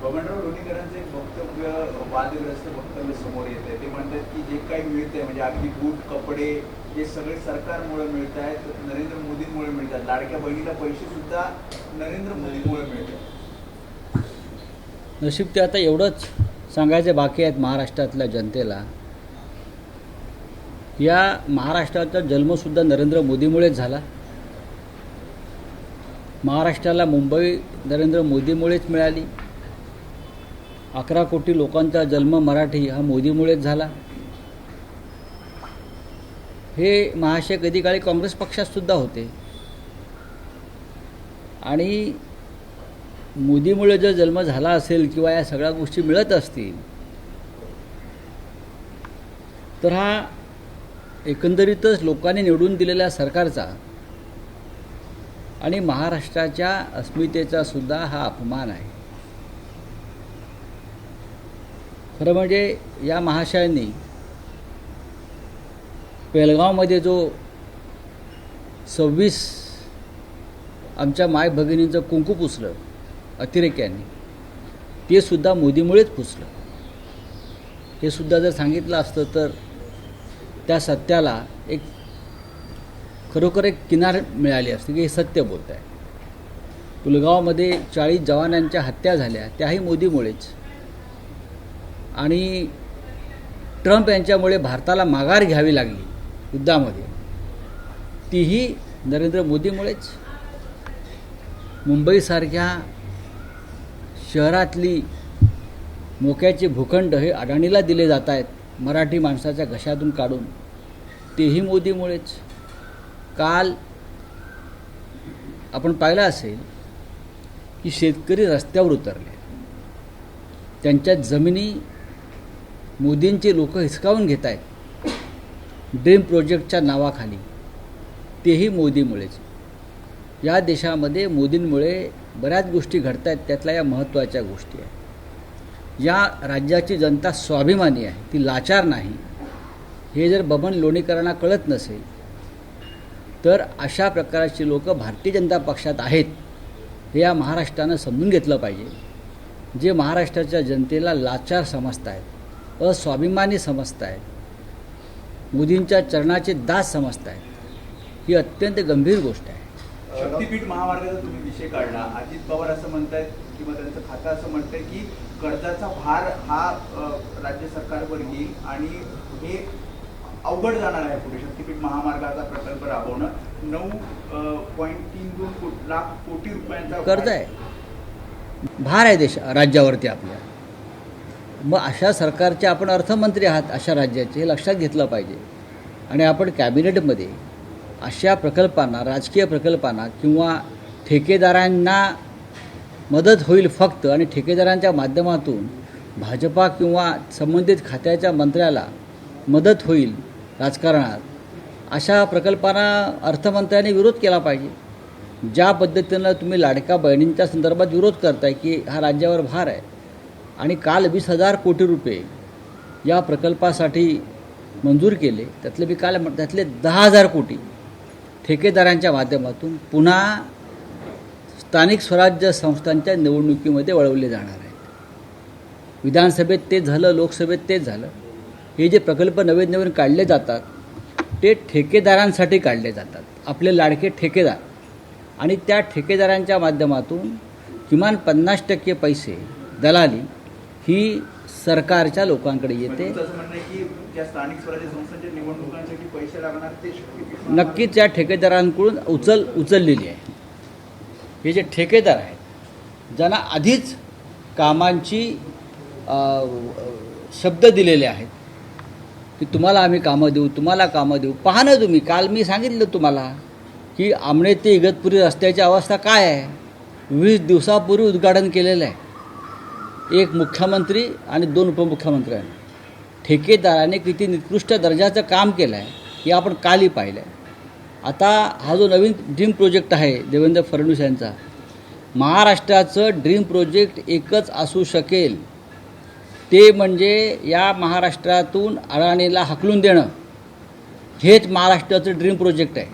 बबनराव लोणीकरांचं एक वक्तव्य वादग्रस्त वक्तव्य समोर येते. ते म्हणतात की जे काही मिळतंय म्हणजे अगदी बूट कपडे हे सगळे सरकारमुळे मिळत आहेत, नरेंद्र मोदींमुळे मिळतात. लाडक्या बहिणीला पैसे सुद्धा नरेंद्र मोदींमुळे मिळतात. नशीब ते आता एवढंच सांगायचे बाकी आहेत महाराष्ट्रातल्या जनतेला. या महाराष्ट्राचा जन्मसुद्धा नरेंद्र मोदीमुळेच झाला. महाराष्ट्राला मुंबई नरेंद्र मोदीमुळेच मिळाली. 11 कोटी लोकांचा जन्म मराठी हा मोदीमुळेच झाला. हे महाशय कधी काळी काँग्रेस पक्षातसुद्धा होते. आणि मोदीमुळे जर जन्म झाला असेल किंवा या सगळ्या गोष्टी मिळत असतील तर हा एकंदरीतच लोकांनी निवडून दिलेल्या सरकारचा आणि महाराष्ट्राच्या अस्मितेचा सुद्धा हा अपमान आहे. खरं म्हणजे या महाशयांनी पेलगावमध्ये जो 26 आमच्या माय भगिनींचं कुंकू पुसलं अतिरेक्यांनी, ते सुद्धा मोदीमुळेच पुसलं. हे सुद्धा जर सांगितलं असतं तर त्या सत्याला एक खरोखर एक किनार मिळाली असते की हे सत्य बोलत आहे. पुलगावमध्ये 40 जवानांच्या हत्या झाल्या त्याही मोदीमुळेच. आणि ट्रम्प यांच्यामुळे भारताला माघार घ्यावी लागली युद्धामध्ये, तीही नरेंद्र मोदीमुळेच. मुंबईसारख्या शहरातली मोक्याचे भूखंड हे अडाणीला दिले जात आहेत मराठी माणसाच्या घशातून काढून, तेही मोदीमुळेच. काल आपण पाहिलं असेल की शेतकरी रस्त्यावर उतरले, त्यांच्या जमिनी मोदींचे लोक हिसकावून घेत आहेत ड्रीम प्रोजेक्टच्या नावाखाली, तेही मोदीमुळेच. या देशामध्ये मोदींमुळे बऱ्याच गोष्टी घडत आहेत, त्यातल्या या महत्त्वाच्या गोष्टी आहेत. या राज्याची जनता स्वाभिमानी आहे, ती लाचार नाही. हे जर बबन लोणीकरांना कळत नसेल तर अशा प्रकारची लोक भारतीय जनता पक्षात आहेत हे या महाराष्ट्रानं समजून घेतलं पाहिजे. जे महाराष्ट्राच्या जनतेला लाचार समजत आहेत, अस्वाभिमानी समजत आहेत, मोदींच्या चरणाचे दास समजत आहेत, ही अत्यंत गंभीर गोष्ट आहे. शक्तीपीठ महामार्गाचा तुम्ही विषय काढला. अजित पवार असं म्हणतायत किंवा त्यांचं खातं असं म्हणतंय की कर्जाचा भार हा राज्य सरकारवर येईल आणि हे अवघड जाणार आहे पुढे. शक्तीपीठ महामार्गाचा प्रकल्प राबवणं 9.32 लाख कोटी रुपयांचा कर्ज आहे, भार आहे राज्यावरती आपल्या. मग अशा सरकारचे आपण अर्थमंत्री आहात, अशा राज्याचे, हे लक्षात घेतलं पाहिजे. आणि आपण कॅबिनेटमध्ये अशा प्रकल्पांना, राजकीय प्रकल्पांना किंवा ठेकेदारांना मदत होईल फक्त, आणि ठेकेदारांच्या माध्यमातून भाजपा किंवा संबंधित खात्याच्या मंत्र्याला मदत होईल राजकारणात, अशा प्रकल्पांना अर्थमंत्र्यांनी विरोध केला पाहिजे. ज्या पद्धतीनं तुम्ही लाडक्या बहिणींच्या संदर्भात विरोध करताय की हा राज्यावर भार आहे, आणि काल 20,000 कोटी रुपये या प्रकल्पासाठी मंजूर केले, त्यातले 10,000 कोटी ठेकेदारांच्या माध्यमातून पुन्हा स्थानिक स्वराज्य संस्थांच्या निवडणुकीमध्ये वळवले जाणार आहेत. विधानसभेत तेच झालं, लोकसभेत तेच झालं. हे जे प्रकल्प नवीन नवीन काढले जातात ते ठेकेदारांसाठी काढले जातात, आपले लाडके ठेकेदार. आणि त्या ठेकेदारांच्या माध्यमातून किमान 50% पैसे दलाली ही सरकारच्या लोकांकडे येते. स्थानिक स्वराज्य संस्थांच्या निवडणुकांसाठी पैसे लागणार ते नक्कीच या ठेकेदारांकडून उचललेली आहे. हे जे ठेकेदार आहेत, ज्यांना आधीच कामांची शब्द दिलेले आहेत की तुम्हाला आम्ही कामं देऊ, तुम्हाला कामं देऊ. पहा ना तुम्ही, काल मी सांगितलं तुम्हाला की आमणे ते इगतपुरी रस्त्याची अवस्था काय आहे. 20 दिवसापूर्वी उद्घाटन केलेलं आहे. एक मुख्यमंत्री आणि 2 उपमुख्यमंत्र्यांनी. ठेकेदाराने किती निकृष्ट दर्जाचं काम केलं आहे हे आपण कालही पाहिलं आहे. आता हा जो नवीन ड्रीम प्रोजेक्ट आहे देवेंद्र फडणवीस यांचा, महाराष्ट्राचं ड्रीम प्रोजेक्ट एकच असू शकेल, ते म्हणजे या महाराष्ट्रातून अडाणीला हाकलून देणं. हेच महाराष्ट्राचं ड्रीम प्रोजेक्ट आहे.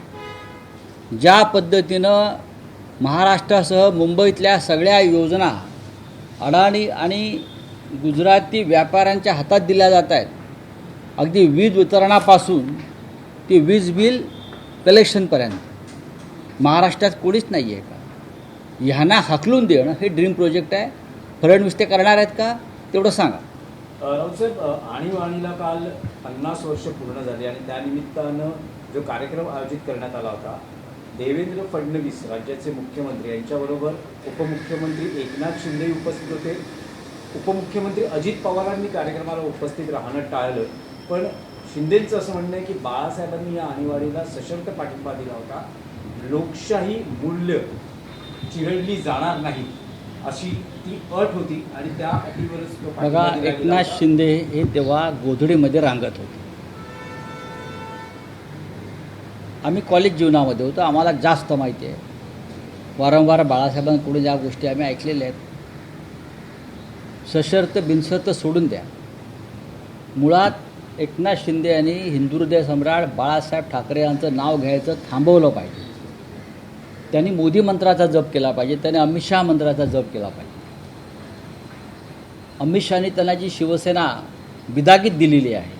ज्या पद्धतीनं महाराष्ट्रासह मुंबईतल्या सगळ्या योजना अडाणी आणि गुजराती व्यापाऱ्यांच्या हातात दिल्या जात आहेत. अगदी वीज वितरणापासून ते वीज बिल कलेक्शनपर्यंत महाराष्ट्रात कोणीच नाही आहे का? ह्यांना हाकलून देणं हे ड्रीम प्रोजेक्ट आहे. फडणवीस ते करणार आहेत का तेवढं सांगा. राऊतसाहेब, आणीबाणीला काल 50 वर्ष पूर्ण झाली आणि त्यानिमित्तानं जो कार्यक्रम आयोजित करण्यात आला होता, देवेंद्र फडणवीस राज्याचे मुख्यमंत्री यांच्याबरोबर उपमुख्यमंत्री एकनाथ शिंदे उपस्थित होते. उपमुख्यमंत्री अजित पवारांनी कार्यक्रमाला उपस्थित राहणं टाळलं, पण शिंदेंचं असं म्हणणं आहे की बाळासाहेबांनी या आणीबाणीला सशर्त पाठिंबा दिला होता. लोकशाही मूल्य चिरडली जाणार नाही अशी ती अट होती आणि त्या अटीवरच तो बघा, पाठिंबा दिला गेला एकनाथ होता. शिंदे हे तेव्हा गोधडीमध्ये रांगत होते. आम्ही कॉलेज जीवनामध्ये होतो, आम्हाला जास्त माहिती आहे. वारंवार बाळासाहेबांकडून ज्या गोष्टी आम्ही ऐकलेल्या आहेत, सशर्त बिनशर्त सोडून द्या. मुळात एकनाथ शिंदे यांनी हिंदुहृदय सम्राट बाळासाहेब ठाकरे यांचं नाव घ्यायचं थांबवलं पाहिजे. त्यांनी मोदी मंत्राचा जप केला पाहिजे. त्यांनी अमित शहा मंत्राचा जप केला पाहिजे. अमित शहानी त्यांना जी शिवसेना बिदागीत दिलेली आहे,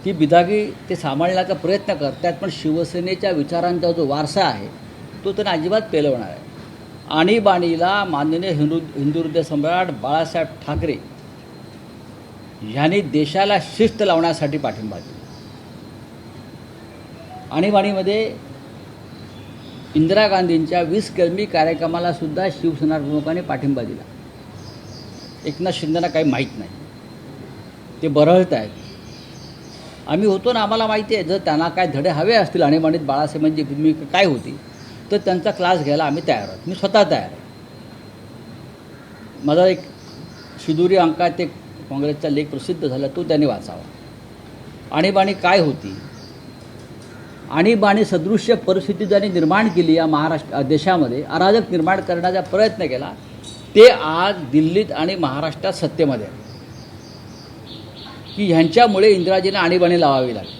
ती बिदागी ते सांभाळण्याचा प्रयत्न करतात, पण शिवसेनेच्या विचारांचा जो वारसा आहे तो त्यांना अजिबात पेलवणार आहे. आणीबाणीला माननीय हिंदुहृदय सम्राट बाळासाहेब ठाकरे ह्यांनी देशाला शिस्त लावण्यासाठी पाठिंबा दिला. आणीबाणीमध्ये इंदिरा गांधींच्या 20 कलमी कार्यक्रमाला सुद्धा शिवसेना प्रमुखांनी पाठिंबा दिला. एकनाथ शिंदेना काही माहीत नाही, ते बरळत आहेत. आम्ही होतो ना, आम्हाला माहिती आहे. जर त्यांना काय धडे हवे असतील आणीबाणीत बाळासाहेबांची भूमिका काय होती, तर त्यांचा क्लास घ्यायला आम्ही तयार आहोत. मी स्वतः तयार आहे. माझा एक शिदुरी अंकात एक काँग्रेसचा लेख प्रसिद्ध झाला, तो त्यांनी वाचावा. आणीबाणी काय होती, आणीबाणी सदृश्य परिस्थिती ज्यांनी निर्माण केली या महाराष्ट्र देशामध्ये, अराजक निर्माण करण्याचा प्रयत्न केला, ते आज दिल्लीत आणि महाराष्ट्रात सत्तेमध्ये आहे. की ह्यांच्यामुळे इंदिराजींना आणीबाणी लावावी लागली.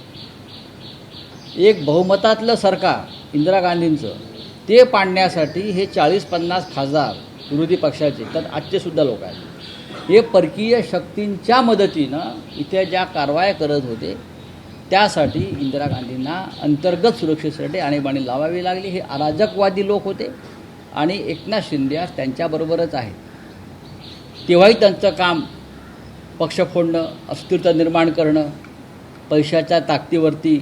एक बहुमतातलं सरकार इंदिरा गांधींचं, ते पाडण्यासाठी हे 40-50 खासदार विरोधी पक्षाचे, तर आजचेसुद्धा लोक आहेत, हे परकीय शक्तींच्या मदतीनं इथे ज्या कारवाया करत होते, त्यासाठी इंदिरा गांधींना अंतर्गत सुरक्षेसाठी आणीबाणी लावावी लागली. हे अराजकवादी लोक होते आणि एकनाथ शिंदे आज त्यांच्याबरोबरच आहेत. तेव्हाही त्यांचं काम पक्ष फोडणं, अस्थिरता निर्माण करणं, पैशाच्या ताकदीवरती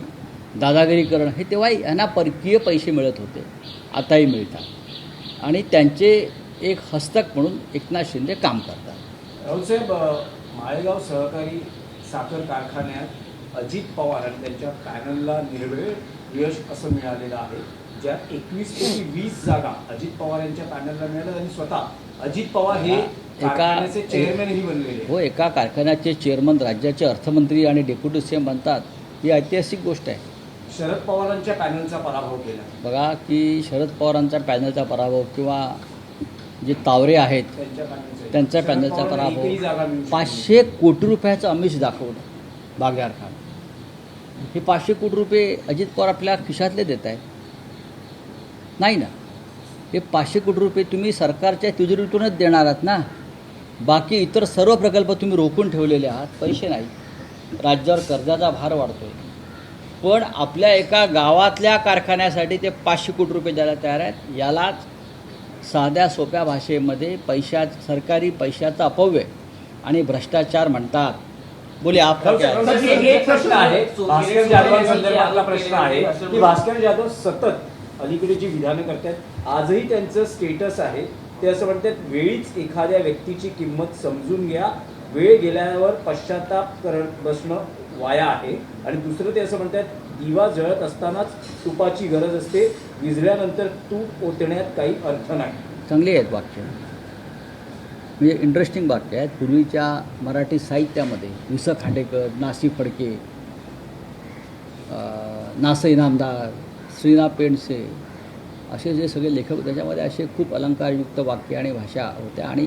दादागिरी करणं, हे तेव्हाही यांना परकीय पैसे मिळत होते, आताही मिळतात. आणि त्यांचे एक हस्तक म्हणून एकनाथ शिंदे काम करतात. राऊतसाहेब, माळेगाव सहकारी साखर कारखान्यात अजित पवार आणि त्यांच्या पॅनलला निर्वेळ यश असं मिळालेलं आहे, ज्या 21 जागा अजित पवार यांच्या पॅनलला मिळाल्या आणि स्वतः अजित पवार हे कारखान्याचे चेअरमॅनही बनलेले. हो, एका कारखान्याचे चेअरमन राज्याचे अर्थमंत्री आणि डेप्युटी सीएम बनतात, ही ऐतिहासिक गोष्ट आहे. शरद पवारांच्या पॅनलचा पराभव केला. बघा की शरद पवारांचा पॅनलचा पराभव किंवा जे तावरे आहेत त्यांच्या पॅनलचा पराभव, 500 कोटी रुपयाचं आमिष दाखवलं बाग्यार खान. हे 500 कोटी रुपये अजित पवार आपल्या खिशातले देत आहेत? नाही ना. हे 500 कोटी रुपये तुम्ही सरकारच्या तिजोरीतूनच देणार आहात ना. बाकी इतर सर्व प्रकल्प तुम्ही रोखून ठेवलेले आहात, पैसे नाही. राज्यावर कर्जाचा भार वाढतो आहे, पण आपल्या एका गावातल्या कारखान्यासाठी ते 500 कोटी रुपये द्यायला तयार आहेत. यालाच साध्या सोप्या भाषेमध्ये सरकारी पैशाचा अपव्यय आणि भ्रष्टाचार म्हणतात. बोले आप क्या है? एक प्रश्न आहे, भास्कर जाधवांसंदर्भातला प्रश्न आहे की भास्कर जाधव सतत अलीकडे जी विधानं करतात, आजही त्यांचं स्टेटस आहे, ते असं म्हणतात, वेळीच एखाद्या व्यक्तीची किंमत समजून घ्या, वेळ गेल्यावर पश्चाताप करत बसणं वाया आहे. आणि दुसरं ते असं म्हणतात, दिवा जळत असतानाच तुपाची गरज असते, विझल्यानंतर तूप ओतण्यात काही अर्थ नाही. चांगली आहेत वाक्य, म्हणजे इंटरेस्टिंग वाक्य आहेत. पूर्वीच्या मराठी साहित्यामध्ये वि स खांडेकर, नासी फडके, ना स इनामदार, श्रीना पेंडसे असे जे सगळे लेखक होते, त्याच्यामध्ये असे खूप अलंकारयुक्त वाक्य आणि भाषा होत्या. आणि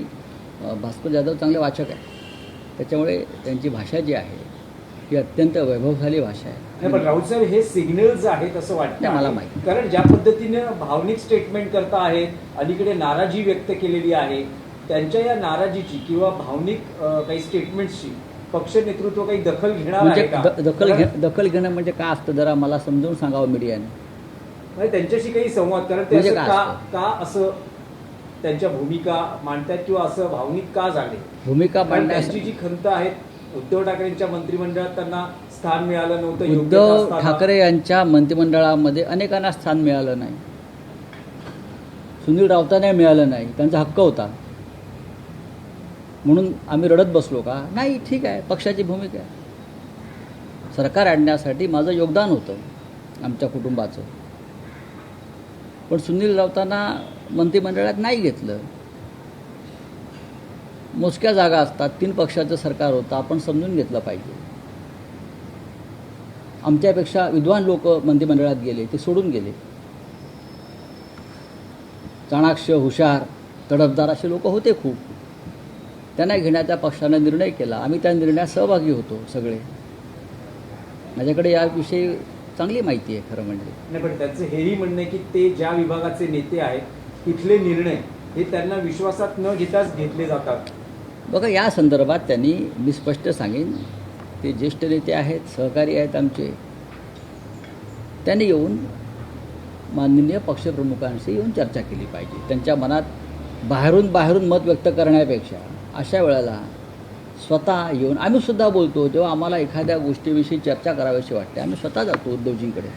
भास्कर जाधव चांगले वाचक आहेत, त्याच्यामुळे त्यांची भाषा जी आहे ही अत्यंत वैभवशाली भाषा आहे. पण राऊतसाहेब, हे सिग्नल्स आहेत असं वाटतं मला माहिती, कारण ज्या पद्धतीने भावनिक स्टेटमेंट करता आहेत, अलीकडे नाराजी व्यक्त केलेली आहे, त्यांच्या या नाराजीची किंवा भावनिक काही स्टेटमेंट्सची पक्ष नेतृत्व काही दखल घेणार म्हणजे आहे का? दखल घेणं म्हणजे काय असतं जरा मला समजावून सांगावं मीडियाने. म्हणजे त्यांच्याशी काही संवाद, कारण ते म्हणजे असं काय का असतं? का असं त्यांच्या भूमिका मांडतात किंवा असं भावनिक का झाले? भूमिका कारण मांडण्यास त्यांची जी खंत आहे, उद्धव ठाकरेंच्या मंत्रिमंडळात त्यांना स्थान मिळालं नव्हतं, योग्यता उद्धव असताना. ठाकरे यांच्या मंत्रिमंडळामध्ये अनेकांना स्थान मिळालं नाही. सुनील राऊतांना मिळालं नाही, त्यांचा हक्क होता. म्हणून आम्ही रडत बसलो का? नाही, ठीक आहे, पक्षाची भूमिका आहे. सरकार आणण्यासाठी माझं योगदान होतं आमच्या कुटुंबाचं. पण सुनील राऊतांना मंत्रिमंडळात नाही घेतलं. मोजक्या जागा असतात, 3 पक्षाचं सरकार होतं, आपण समजून घेतलं पाहिजे. आमच्यापेक्षा विद्वान लोक मंत्रिमंडळात गेले, ते सोडून गेले. चाणाक्ष, हुशार, तडफदार असे लोक होते खूप. त्यांना घेण्याचा पक्षानं निर्णय केला. आम्ही त्या निर्णयात सहभागी होतो सगळे. माझ्याकडे याविषयी चांगली माहिती आहे खरं म्हणजे. नाही, पण त्यांचं हेही म्हणणं आहे की ते ज्या विभागाचे नेते आहेत तिथले निर्णय हे त्यांना विश्वासात न घेताच घेतले जातात. बघा, या संदर्भात त्यांनी, मी स्पष्ट सांगेन, ते ज्येष्ठ नेते आहेत, सहकारी आहेत आमचे, त्यांनी येऊन माननीय पक्षप्रमुखांशी येऊन चर्चा केली पाहिजे. त्यांच्या मनात बाहेरून मत व्यक्त करण्यापेक्षा अशा वेळेला स्वतः येऊन, आम्ही सुद्धा बोलतो जेव्हा आम्हाला एखाद्या गोष्टीविषयी चर्चा करावीशी वाटते, आम्ही स्वतः जातो उद्धवजींकडे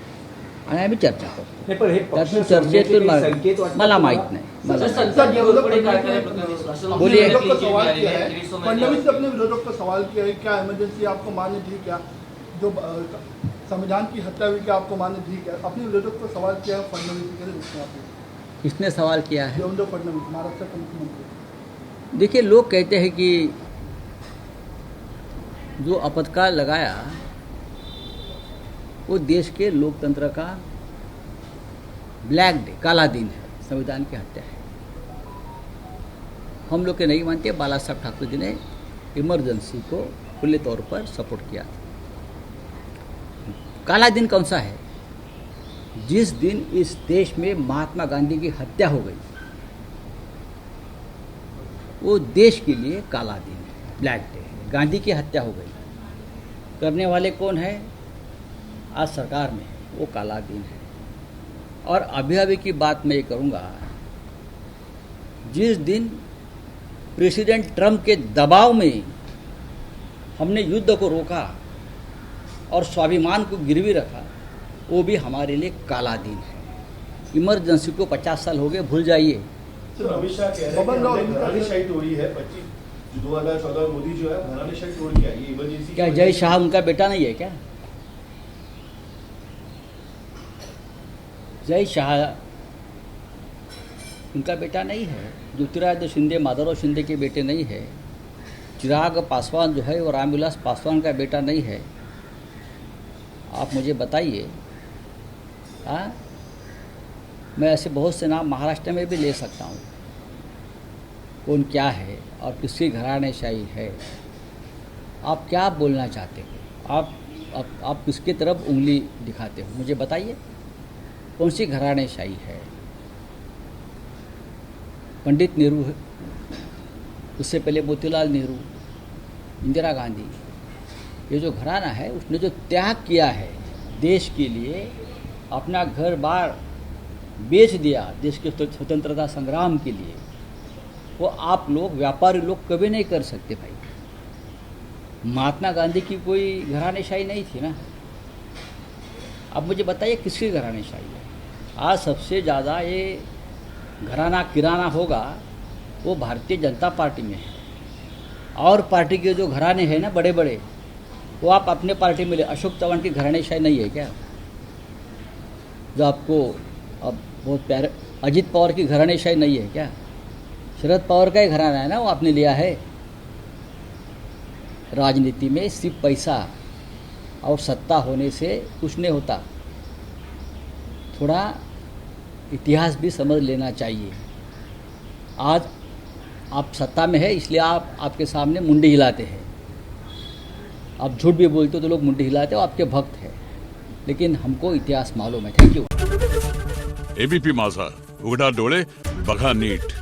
आणि आम्ही चर्चा करतो. नाही, पण हे पक्ष त्यातून सोडण्याचे चर्चेतून काही संकेत वाटतात मला तुम्हाला? माहीत नाही. मला बोलिए। बोलिए। विरोधक को सवाल किया है, फडणवीस ने अपने विरोधक को सवाल किया है, क्या इमरजेंसी आपको मान्य थी? क्या जो संविधान की हत्या हुई, क्या आपको मान्य थी? क्या अपने विरोधक को सवाल किया है फडणवीस के लिए? किसने सवाल किया है? देवेंद्र फडणवीस, महाराष्ट्र के मुख्यमंत्री। देखिए, लोग कहते हैं कि जो आपत्काल लगाया वो देश के लोकतंत्र का ब्लैक डे, काला दिन है, संविधान की हत्या है। हम लोग के नहीं मानते। बाला साहब ठाकुर जी ने इमरजेंसी को खुले तौर पर सपोर्ट किया था। काला दिन कौन सा है? जिस दिन इस देश में महात्मा गांधी की हत्या हो गई, वो देश के लिए काला दिन है, ब्लैक डे है। गांधी की हत्या हो गई, करने वाले कौन है? आज सरकार में, वो काला दिन है। और अभी की बात मैं ये करूँगा, जिस दिन प्रेसिडेंट ट्रंप के दबाव में हमने युद्ध को रोका और स्वाभिमान को गिरवी रखा, वो भी हमारे लिए काला दिन है। इमरजेंसी को 50 साल हो गए, भूल जाइए। अमित शाह कह रहे हैं कि हमने घरानेशाही तोड़ी है। 2014 मोदी जो है घरानेशाही तोड़ के आई, इमरजेंसी। क्या जय शाह उनका बेटा नहीं है क्या? जय शाह उनका बेटा नहीं है। ज्योतिरादित्य शिंदे माधवराव शिंदे के बेटे नहीं है। चिराग पासवान जो है वो रामविलास पासवान का बेटा नहीं है। आप मुझे बताइए। हाँ, मैं ऐसे बहुत से नाम महाराष्ट्र में भी ले सकता हूँ, कौन क्या है और किसकी घरानेशाही है। आप क्या बोलना चाहते हो? आप किसकी तरफ उंगली दिखाते हो? मुझे बताइए, कौन सी घरानेशाही है? पंडित नेहरू है, उससे पहले मोतीलाल नेहरू, इंदिरा गांधी, ये जो घराना है उसने जो त्याग किया है देश के लिए, अपना घर बार बेच दिया देश के स्वतंत्रता संग्राम के लिए, वो आप लोग, व्यापारी लोग कभी नहीं कर सकते भाई। महात्मा गांधी की कोई घरानेशाही नहीं थी ना। अब मुझे बताइए किसकी घरानेशाही है? आज सबसे ज़्यादा ये घराना किराना होगा वो भारतीय जनता पार्टी में है। और पार्टी के जो घराने हैं ना बड़े बड़े, वो आप अपने पार्टी में ले। अशोक चव्हाण की घरानेशाही नहीं है क्या? जो आपको अब बहुत प्यारे, अजित पवार की घरानेशाही नहीं है क्या? शरद पवार का ही घराना है ना, वो आपने लिया है। राजनीति में सिर्फ पैसा और सत्ता होने से कुछ नहीं होता। थोड़ा इतिहास भी समझ लेना चाहिए। आज आप सत्ता में है इसलिए आप आपके सामने मुंडी हिलाते हैं। आप झूठ भी बोलते हो तो लोग मुंडी हिलाते हो, आपके भक्त हैं। लेकिन हमको इतिहास मालूम है। Thank you. एबीपी माझा, उघडा डोळे बघा नीट।